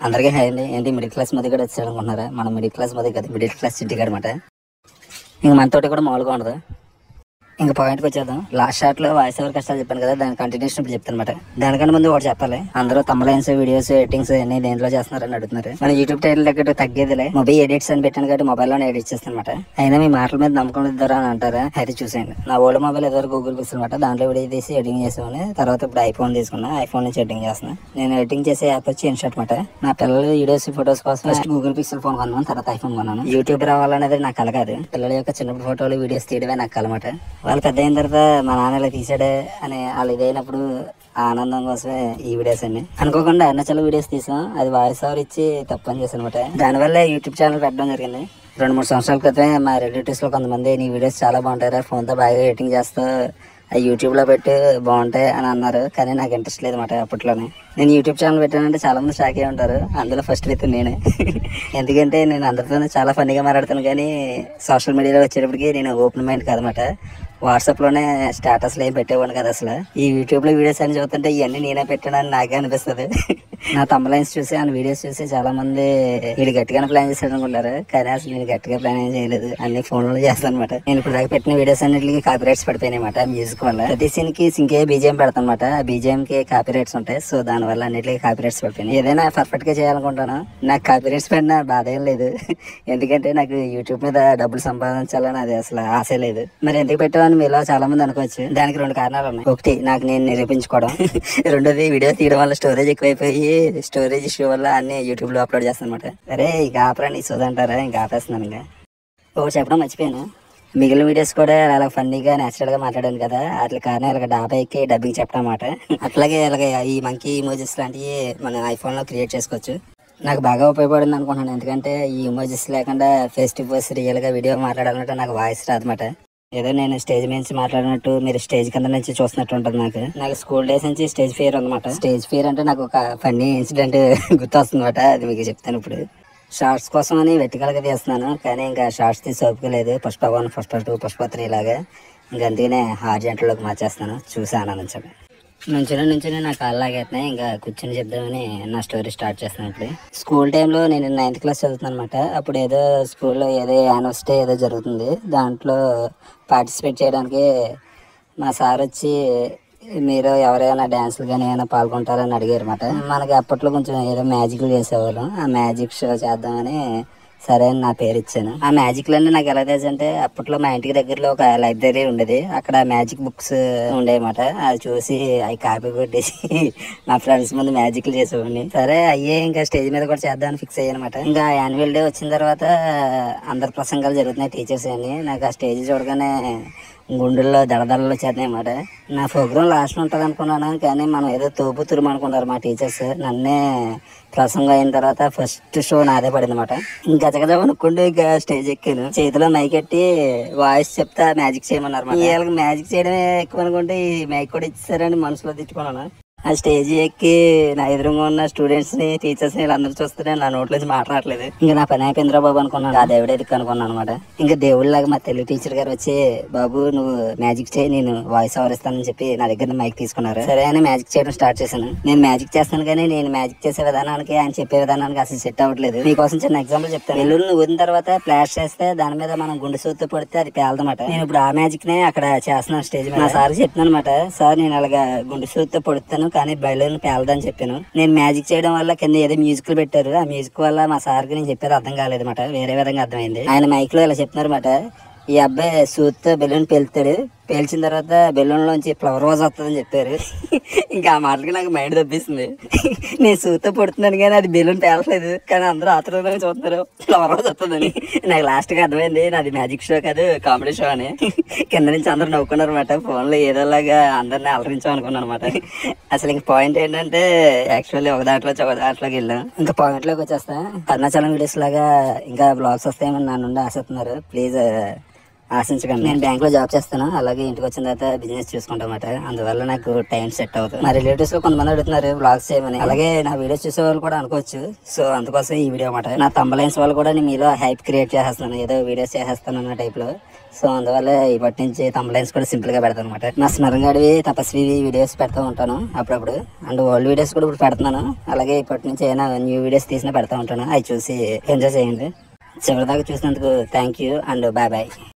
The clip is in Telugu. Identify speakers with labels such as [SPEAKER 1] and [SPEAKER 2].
[SPEAKER 1] అందరికీ హాయ్ అండి. ఏంటి మిడిల్ క్లాస్ మధ్య కూడా వచ్చాడు అనుకుంటున్నారా? మనం మిడిల్ క్లాస్ మధ్య కదా, మిడిల్ క్లాస్ సిటీ అనమాట. ఇంక మనతోటి కూడా మామూలుగా ఉండదు. ఇంకా పాయింట్కి వచ్చేద్దాం. లాస్ట్ షాట్ లో వాయిస్ ఓవర్ కష్టాలు చెప్పాను కదా, దాని కంటిన్యూషన్ ఇప్పుడు చెప్తాను అనమాట. దానికన్నా ముందు ఒకటి చెప్పాలి. అందరూ తమ్లైన్స్, వీడియోస్, ఎడిటింగ్స్ అన్ని దేంట్లో చేస్తున్నారని అడుగుతున్నారు. మన యూట్యూబ్ టైటిల్ దగ్గర తగ్గేదిలే, మొబైల్ ఎడిట్స్ అని పెట్టాను కాబట్టి మొబైల్లోనే ఎడిట్ చేస్తాను అనమాట. అయినా మీ మాటల మీద నమ్మకం ఇద్దరా అని అంటారా? అయితే చూసేయండి. నా ఓల్డ్ మొబైల్ ఎదురు గూగుల్ పిక్స్ అనమాట. దాంట్లో వీడియో తీసి ఎడిటింగ్ చేసామని తర్వాత ఇప్పుడు ఐఫోన్ తీసుకున్నా. ఐఫోన్ నుంచి ఎడిటింగ్ చేస్తున్నాను. నేను ఎడిటింగ్ చేసే యాప్ వచ్చి ఇన్షాట్ అనమాట. నా పిల్లలు వీడియోస్, ఫొటోస్ కోసం ఫస్ట్ గూగుల్ పిక్సెల్ ఫోన్ కొన్నాను, తర్వాత ఐఫోన్ కొన్నాను. యూట్యూబ్ రావాలనేది నాకు కల కాదు. పిల్లల యొక్క చిన్నప్పుడు ఫోటోలు, వీడియోస్ తీయడమే నాకు కలమాట. వాళ్ళు పెద్ద అయిన తర్వాత మా నాన్న ఇలా తీసాడే అని వాళ్ళు ఇదైనప్పుడు ఆనందం కోసమే ఈ వీడియోస్ అన్ని అనుకోకుండా అరుణాచల్ వీడియోస్ తీసాం. అది వాయిస్ ఓవర్ ఇచ్చి తప్పని చేశాను అనమాట. దానివల్ల యూట్యూబ్ ఛానల్ పెట్టడం జరిగింది. 2-3 సంవత్సరాల క్రితమే మా రిలేటివ్స్ లో కొంతమంది నీ వీడియోస్ చాలా బాగుంటాయి, ఫోన్ తో బాగా ఎడిటింగ్ చేస్తావు, ఆ యూట్యూబ్ లో పెట్టి బాగుంటాయి అని అన్నారు. కానీ నాకు ఇంట్రెస్ట్ లేదు అనమాట. అప్పట్లోనే నేను యూట్యూబ్ ఛానల్ పెట్టానంటే చాలా మంది షాక్ అయి ఉంటారు. అందులో ఫస్ట్ వ్యక్తి నేనే. ఎందుకంటే నేను అందరితోనే చాలా ఫన్నీగా మాట్లాడతాను, కానీ సోషల్ మీడియాలో వచ్చేటప్పటికి నేను ఓపెన్ మైండ్ కాదనమాట. వాట్సాప్ లోనే స్టేటస్లు ఏం పెట్టేవాడిని కదా అసలు. ఈ యూట్యూబ్ లో వీడియోస్ అని చూస్తుంటే ఇవన్నీ నేనే పెట్టానని నాకే అనిపిస్తుంది. నా తమ్లైన్స్ చూసి, ఆ వీడియోస్ చూసి చాలా మంది వీడు గట్టిగానే ప్లాన్ చేశాడు అనుకుంటారు, కానీ అసలు నేను గట్టిగా ప్లాన్ ఏం చేయలేదు. అన్ని ఫోన్ లో చేస్తాను అనమాట. నేను ఇప్పుడు దాకా పెట్టిన వీడియోస్ అన్నిటికి కాపీ రైట్స్ పడిపోయినాయి అనమాట. మ్యూజిక్ వల్ల ప్రతి సీన్ కి సింకే బీజిఎం పెడతాను అనమాట. ఆ బీజిఎం కి కాపీ రైట్స్ ఉంటాయి. సో దాని వల్ల అన్నిటికీ కాపీ రైట్స్ పడిపోయినాయి. ఏదైనా పర్ఫెక్ట్ గా చేయాలనుకుంటాను. నాకు కాపీ రైట్స్ పడినా బాధ ఏం లేదు. ఎందుకంటే నాకు యూట్యూబ్ మీద డబ్బులు సంపాదించాలని అది అసలు ఆశ లేదు. మరి ఎందుకు పెట్టామని మీలో చాలా మంది అనుకోవచ్చు. దానికి 2 కారణాలు ఉన్నాయి. ఒకటి, నాకు నేను నిరూపించుకోవడం. రెండోది, వీడియో తీయడం వల్ల స్టోరేజ్ ఎక్కువైపోయి స్టోరేజ్ ఇష్యూ వల్ల అన్ని యూట్యూబ్ లో అప్లోడ్ చేస్తాను అనమాట. అరే ఇక ఆపరాని సోదంటారా, ఇంకా ఆపేస్తున్నాను. ఇంకా ఒకటి చెప్పడం మర్చిపోయాను. మిగిలిన వీడియోస్ కూడా అలా ఫన్నీగా, నేచురల్ గా మాట్లాడాను కదా, వాటి కారణం ఇలాగ డాబా ఎక్కి డబ్బింగ్ చెప్పడం అన్నమాట. అట్లాగే ఇలాగ ఈ మంకీ ఇమోజెస్ లాంటివి మన ఐఫోన్ లో క్రియేట్ చేసుకోవచ్చు. నాకు బాగా ఉపయోగపడింది అనుకుంటున్నాను. ఎందుకంటే ఈ ఇమోజెస్ లేకుండా ఫేస్ టు ఫేస్ రియల్ గా వీడియో మాట్లాడాలంటే నాకు వాయిస్ రాదన్నమాట. ఏదో నేను స్టేజ్ మీద నుంచి మాట్లాడినట్టు, మీరు స్టేజ్ కింద నుంచి చూసినట్టు ఉంటుంది. నాకు స్కూల్ డేస్ నుంచి స్టేజ్ ఫియర్ అనమాట. స్టేజ్ ఫియర్ అంటే నాకు ఒక ఫన్నీ ఇన్సిడెంట్ గుర్తొస్తుంది అనమాట. అది మీకు చెప్తాను ఇప్పుడు. షార్ట్స్ కోసం అని వెతికలుగా తీస్తున్నాను, కానీ ఇంకా షార్ట్స్ తీసి ఓపికలేదు. పుష్ప 1, పుష్ప 2, పుష్ప 3 లాగా. ఇంకా అందుకనే హార్జెంట్లోకి మార్చేస్తాను. చూసి ఆనందించండి. నుంచునే నా కాళ్ళు లాగేస్తున్నాయి. ఇంకా కూర్చొని చెప్దామని నా స్టోరీ స్టార్ట్ చేస్తున్నాను. ఇప్పుడు స్కూల్ టైంలో నేను 9th క్లాస్ చదువుతున్నాను అనమాట. అప్పుడు ఏదో స్కూల్లో ఏదో యానివర్సిటీ ఏదో జరుగుతుంది. దాంట్లో పార్టిసిపేట్ చేయడానికి మా సార్ వచ్చి, మీరు ఎవరైనా డ్యాన్సులు కానీ ఏమైనా పాల్గొంటారని అడిగారు అనమాట. మనకి అప్పట్లో కొంచెం ఏదో మ్యాజిక్లు చేసేవాళ్ళం. ఆ మ్యాజిక్ షో చేద్దామని సరే అని నా పేరు ఇచ్చాను. ఆ మ్యాజిక్ లన్నీ నాకు ఎలా తెలుసు అంటే, అప్పట్లో మా ఇంటికి దగ్గరలో ఒక లైబ్రరీ ఉండేది. అక్కడ మ్యాజిక్ బుక్స్ ఉండేమాట. అది చూసి అవి కాపీ కొట్టేసి నా ఫ్రెండ్స్ ముందు మ్యాజిక్లు చేసేవాడిని. సరే అయ్యే ఇంకా స్టేజ్ మీద కూడా చేద్దామని ఫిక్స్ అయ్యానమాట. ఇంకా యాన్యువల్ డే వచ్చిన తర్వాత అందరి ప్రసంగాలు జరుగుతున్నాయి, టీచర్స్ అని. నాకు ఆ స్టేజ్ చూడగానే గుండెల్లో దడదడలు వచ్చేస్తున్నాయి అన్నమాట. నా ప్రోగ్రామ్ లాస్ట్ ఉంటుంది అనుకున్నాను, కానీ మనం ఏదో తోపు తురుము అనుకున్నారు మా టీచర్స్. నన్నే ప్రసంగం అయిన తర్వాత ఫస్ట్ షో నాదే పడింది అనమాట. ఇంకా గజగజ అనుకుంటూ ఇంకా స్టేజ్ ఎక్కాను. చేతిలో మైక్ ఎట్టి వాయిస్ చెప్తా మ్యాజిక్ చేయమన్నారు. వీళ్ళకి మ్యాజిక్ చేయడమే ఎక్కువ అనుకుంటే ఈ మైక్ కూడా ఇచ్చారని మనసులో తిట్టుకున్నాను. ఆ స్టేజ్ ఎక్కి నా ఎదురుగా ఉన్న స్టూడెంట్స్ ని, టీచర్స్ ని వీళ్ళందరూ చూస్తుంటే నా నోట్లోంచి మాట్లాడలేదు. ఇంకా నా పని అయిపోయిందిరా బాబు అనుకున్నాను. ఆ దేవుడు ఎదుకు అనుకున్నాను అనమాట. ఇంకా దేవుళ్ళలాగా మా తెలుగు టీచర్ గారు వచ్చి, బాబు నువ్వు మ్యాజిక్ చేయి, నేను వాయిస్ ఓవర్ ఇస్తానని చెప్పి నా దగ్గర మైక్ తీసుకున్నారు. సరే అని మ్యాజిక్ చేయడం స్టార్ట్ చేశాను. నేను మ్యాజిక్ చేస్తాను, కానీ నేను మ్యాజిక్ చేసే విధానానికి, ఆయన చెప్పే విధానానికి అసలు సెట్ అవ్వట్లేదు. మీకోసం చిన్న ఎగ్జాంపుల్ చెప్తాను. బెలూన్ ఊదిన తర్వాత ఫ్లాష్ చేస్తే దాని మీద మనం గుండె సూత్తో పడితే అది పేలదన్నమాట. నేను ఇప్పుడు ఆ మ్యాజిక్ నే అక్కడ చేస్తున్నాను స్టేజ్ మీద. నా సార్ చెప్తున్నాను అనమాట, సార్ నేను అలాగా గుండె సూత్తో పడుతాను కానీ బెలూన్ పేలదని చెప్పాను. నేను మ్యాజిక్ చేయడం వల్ల కింద ఏదో మ్యూజిక్ పెట్టారు. ఆ మ్యూజిక్ వల్ల మా సార్కి నేను చెప్పేది అర్థం కాలేదు అనమాట. వేరే విధంగా అర్థమైంది. ఆయన మైక్ లో ఇలా చెప్తున్నారు అనమాట, ఈ అబ్బాయి సూత్తో బెలూన్ పేలుతాడు, పేల్చిన తర్వాత బెలూన్ లోంచి ఫ్లవర్ వాజ్ వస్తుందని చెప్పారు. ఇంకా ఆ మాటలకి నాకు మైండ్ తప్పిస్తుంది. నేను సూత్తో పడుతున్నాను కానీ అది బెలూన్ పేలలేదు, కానీ అందరూ ఆతరంగా చూస్తున్నారు ఫ్లవర్ వాజ్ వస్తుందని. నాకు లాస్ట్ గా అర్థమైంది నాది మ్యాజిక్ షో కాదు, కామెడీ షో అని. కింద నుంచి అందరూ నవ్వుకున్నారు అనమాట. ఫోన్ లో ఏదోలాగా అందరినీ అలరించామనుకున్నాను అనమాట. అసలు ఇంక పాయింట్ ఏంటంటే, యాక్చువల్లీ ఒక దాంట్లోకి వెళ్ళాం. ఇంకా పాయింట్ లోకి వచ్చేస్తా. అరుణాచలం వీడియోస్ లాగా ఇంకా బ్లాగ్స్ వస్తాయని నా నుండి ఆశిస్తున్నారు. ప్లీజ్ ఆశించకండి. నేను బ్యాంక్ లో జాబ్ చేస్తాను, అలాగే ఇంటికి వచ్చిన తర్వాత బిజినెస్ చూసుకుంటామాట. అందువల్ల నాకు టైం సెట్ అవుతుంది. మా రిలేటివ్స్ లో కొంతమంది అడుగుతున్నారు బ్లాగ్స్ చేయమని, అలాగే నా వీడియోస్ చూసే వాళ్ళు కూడా అనుకోవచ్చు. సో అందుకోసం ఈ వీడియో అన్నమాట. నా థంబ్నెయిల్స్ వల్ల కూడా నేను మీలో హైప్ క్రియేట్ చేసేస్తున్నాను, ఏదో వీడియోస్ చేసేస్తాను అన్న టైప్ లో. సో అందువల్ల ఇప్పటి నుంచి థంబ్నెయిల్స్ కూడా సింపుల్ గా పెడతాను అనమాట. నా స్మరంగాడివి తపస్వివి వీడియోస్ పెడతా ఉంటాను అప్పుడప్పుడు, అండ్ ఓల్డ్ వీడియోస్ కూడా ఇప్పుడు పెడుతున్నాను. అలాగే ఇప్పటి నుంచి ఏమైనా న్యూ వీడియోస్ తీసినా పెడతా ఉంటాను. అవి చూసి ఎంజాయ్ చేయండి. చివరిదాకా చూసినందుకు thank you and bye bye.